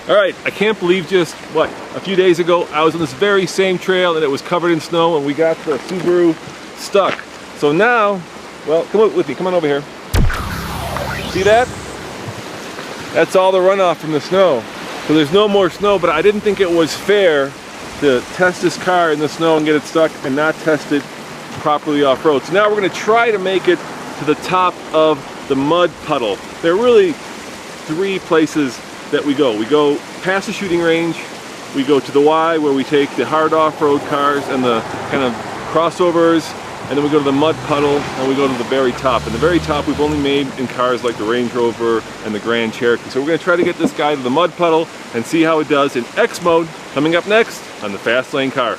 All right, I can't believe just, what, a few days ago, I was on this very same trail and it was covered in snow and we got the Subaru stuck. So now, well, come on with me, come on over here. See that? That's all the runoff from the snow. So there's no more snow, but I didn't think it was fair to test this car in the snow and get it stuck and not test it properly off-road. So now we're gonna try to make it to the top of the mud puddle. There are really three places that we go. We go past the shooting range, we go to the Y where we take the hard off-road cars and the kind of crossovers, and then we go to the mud puddle and we go to the very top. And the very top we've only made in cars like the Range Rover and the Grand Cherokee. So we're gonna try to get this guy to the mud puddle and see how it does in X mode, coming up next on the Fast Lane Car.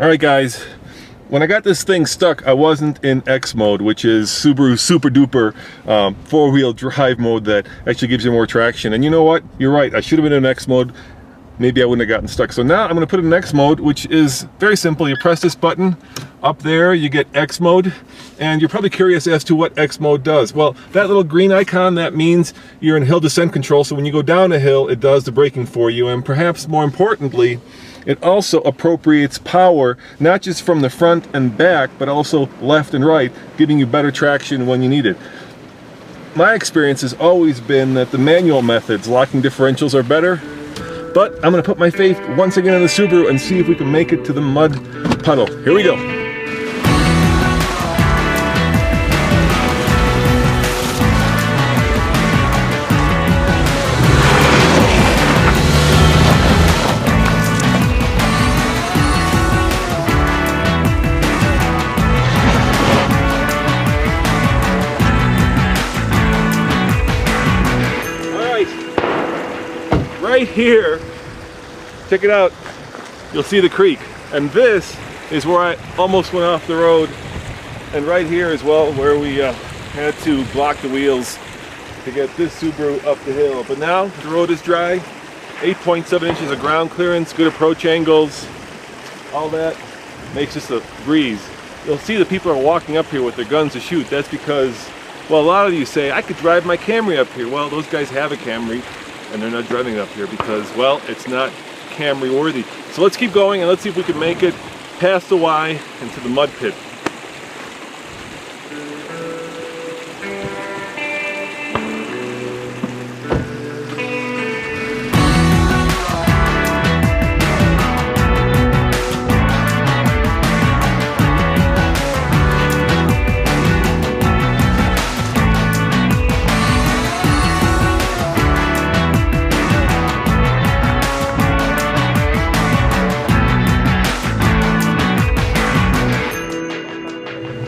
Alright guys, when I got this thing stuck, I wasn't in X mode, which is Subaru super duper four-wheel drive mode that actually gives you more traction. And you know what? You're right, I should have been in X mode. Maybe I wouldn't have gotten stuck. So now I'm going to put it in X mode, which is very simple. You press this button up there, you get X mode, and you're probably curious as to what X mode does. Well, that little green icon, that means you're in hill descent control, so when you go down a hill, it does the braking for you, and perhaps more importantly, it also appropriates power, not just from the front and back, but also left and right, giving you better traction when you need it. My experience has always been that the manual methods, locking differentials, are better, but I'm going to put my faith once again in the Subaru and see if we can make it to the mud puddle. Here we go. Right here, check it out, you'll see the creek, and this is where I almost went off the road, and right here as well where we had to block the wheels to get this Subaru up the hill. But now the road is dry, 8.7 inches of ground clearance, good approach angles, all that makes just a breeze. You'll see that people are walking up here with their guns to shoot. That's because, well, a lot of you say, I could drive my Camry up here. Well, those guys have a Camry and they're not driving it up here because, well, it's not Camry worthy. So let's keep going and let's see if we can make it past the Y into the mud pit.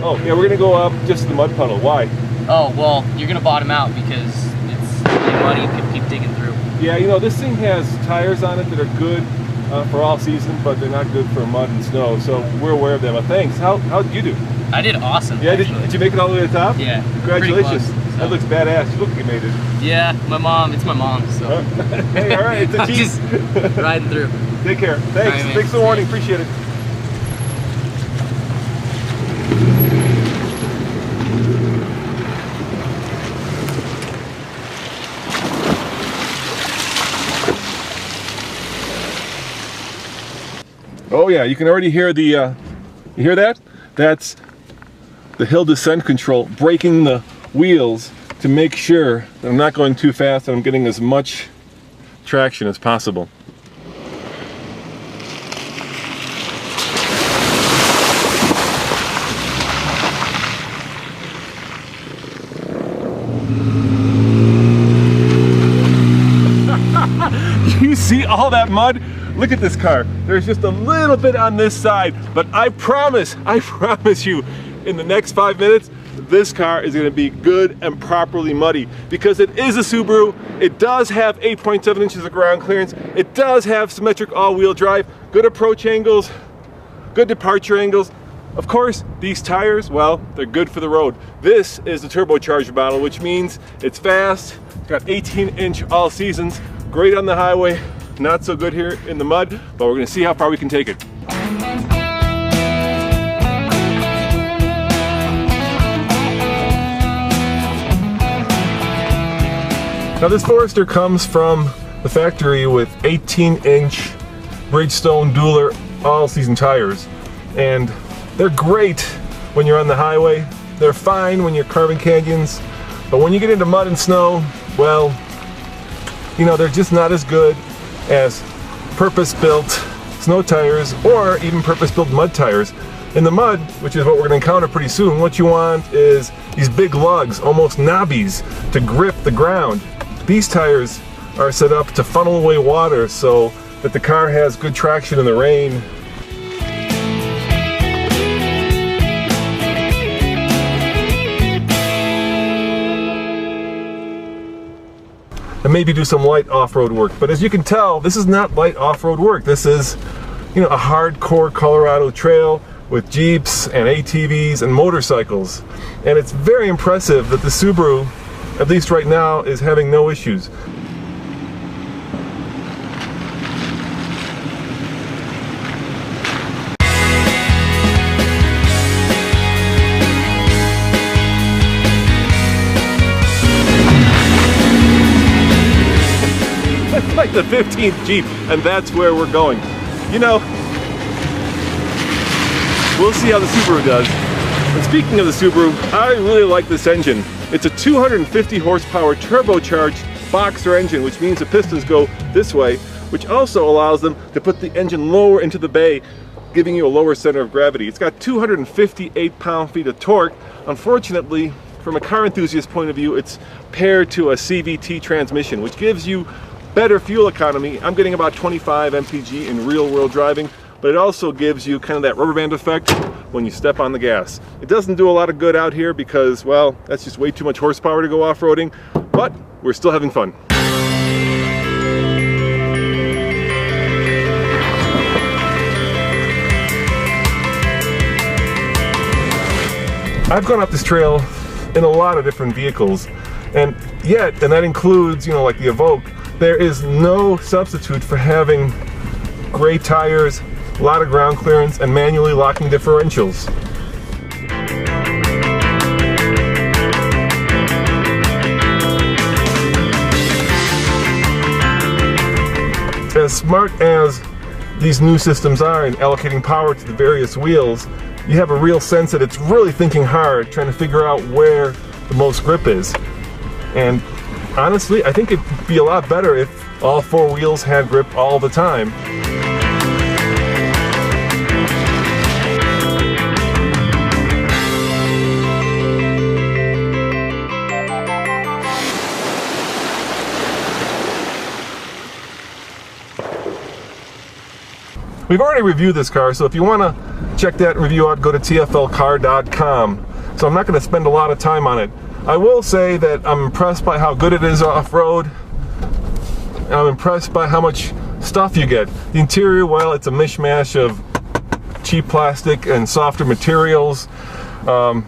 Oh, yeah, we're gonna go up just the mud puddle. Why? Oh, well, you're gonna bottom out because it's really muddy. You can keep digging through. Yeah, you know, this thing has tires on it that are good for all season, but they're not good for mud and snow, so we're aware of them. But thanks. How did you do? I did awesome. Yeah, did you make it all the way to the top? Yeah. Congratulations. Close, so. That looks badass. You look like you made it. Yeah, it's my mom, so. Hey, all right, it's a I'm Jeep. just riding through. Take care. Thanks. Right, Thanks for the warning. Appreciate it. Oh yeah, you can already hear the, you hear that? That's the hill descent control, braking the wheels to make sure that I'm not going too fast and I'm getting as much traction as possible. You see all that mud? Look at this car. There's just a little bit on this side, but I promise you, in the next 5 minutes, this car is gonna be good and properly muddy because it is a Subaru. It does have 8.7 inches of ground clearance. It does have symmetric all-wheel drive, good approach angles, good departure angles. Of course, these tires, well, they're good for the road. This is the turbocharged model, which means it's fast. It's got 18-inch all seasons, great on the highway, not so good here in the mud, but we're gonna see how far we can take it. Now this Forester comes from the factory with 18-inch Bridgestone Dueler all-season tires, and they're great when you're on the highway. They're fine when you're carving canyons, but when you get into mud and snow, well, you know, they're just not as good as purpose-built snow tires or even purpose-built mud tires. In the mud, which is what we're going to encounter pretty soon, what you want is these big lugs, almost knobbies, to grip the ground. These tires are set up to funnel away water so that the car has good traction in the rain. And maybe do some light off-road work. But as you can tell, this is not light off-road work. This is, you know, a hardcore Colorado trail with Jeeps and ATVs and motorcycles. And it's very impressive that the Subaru, at least right now, is having no issues. It's like the 15th Jeep, and that's where we're going. You know, we'll see how the Subaru does. And speaking of the Subaru, I really like this engine. It's a 250 horsepower turbocharged boxer engine, which means the pistons go this way, which also allows them to put the engine lower into the bay, giving you a lower center of gravity. It's got 258 pound-feet of torque. Unfortunately, from a car enthusiast point of view, it's paired to a CVT transmission, which gives you better fuel economy. I'm getting about 25 mpg in real-world driving, but it also gives you kind of that rubber band effect when you step on the gas. It doesn't do a lot of good out here because, well, that's just way too much horsepower to go off-roading, but we're still having fun. I've gone up this trail in a lot of different vehicles, and that includes, you know, like the Evoque. There is no substitute for having great tires, a lot of ground clearance, and manually locking differentials. As smart as these new systems are in allocating power to the various wheels, you have a real sense that it's really thinking hard, trying to figure out where the most grip is. And honestly, I think it'd be a lot better if all four wheels had grip all the time. We've already reviewed this car, so if you want to check that review out, go to tflcar.com. So I'm not going to spend a lot of time on it. I will say that I'm impressed by how good it is off-road. I'm impressed by how much stuff you get. The interior, well, it's a mishmash of cheap plastic and softer materials. The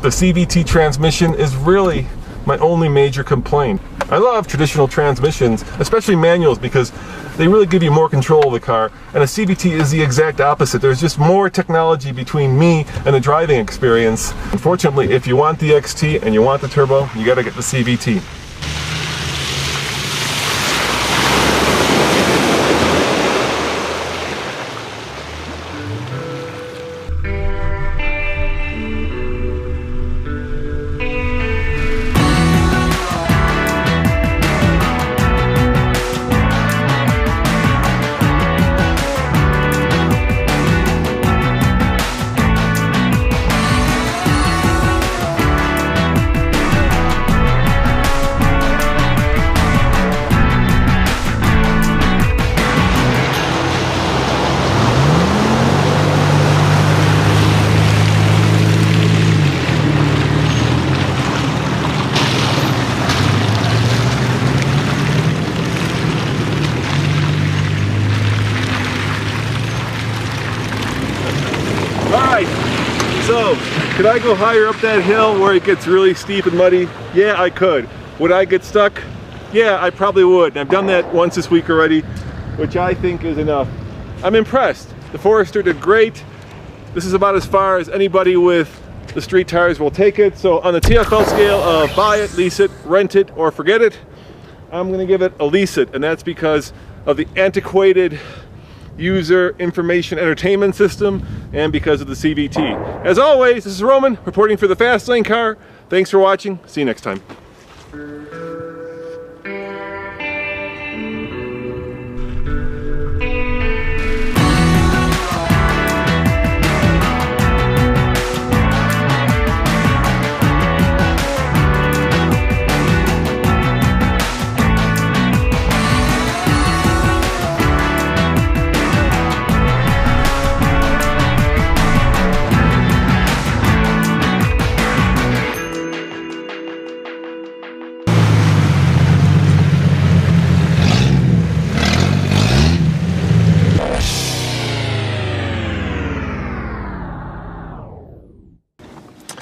CVT transmission is really my only major complaint. I love traditional transmissions, especially manuals, because they really give you more control of the car, and a CVT is the exact opposite. There's just more technology between me and the driving experience. Unfortunately, if you want the XT and you want the turbo, you gotta get the CVT. Could I go higher up that hill where it gets really steep and muddy? Yeah, I could. Would I get stuck? Yeah, I probably would. And I've done that once this week already, which I think is enough. I'm impressed. The Forester did great. This is about as far as anybody with the street tires will take it. So on the TFL scale of buy it, lease it, rent it, or forget it, I'm gonna give it a lease it, and that's because of the antiquated user information entertainment system and because of the CVT. As always, this is Roman reporting for the Fast Lane Car. Thanks for watching. See you next time.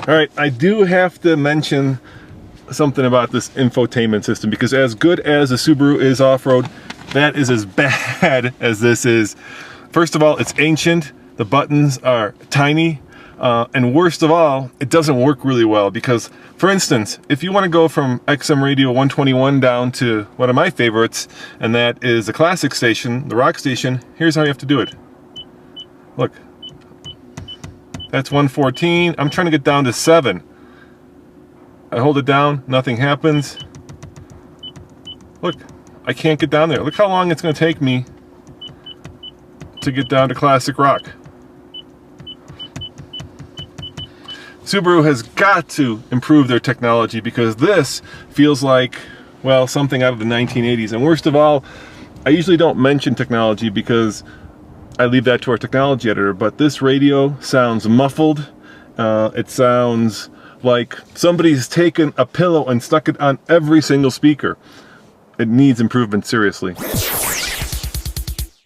All right, I do have to mention something about this infotainment system, because as good as the Subaru is off-road, that is as bad as this is. First of all, it's ancient, the buttons are tiny, and worst of all, it doesn't work really well because, for instance, if you want to go from XM Radio 121 down to one of my favorites, and that is the classic station, the rock station, here's how you have to do it. Look. That's 114. I'm trying to get down to 7. I hold it down, nothing happens. Look, I can't get down there. Look how long it's going to take me to get down to classic rock. Subaru has got to improve their technology, because this feels like, well, something out of the 1980s. And worst of all, I usually don't mention technology because I leave that to our technology editor, but this radio sounds muffled. It sounds like somebody's taken a pillow and stuck it on every single speaker. It needs improvement, seriously.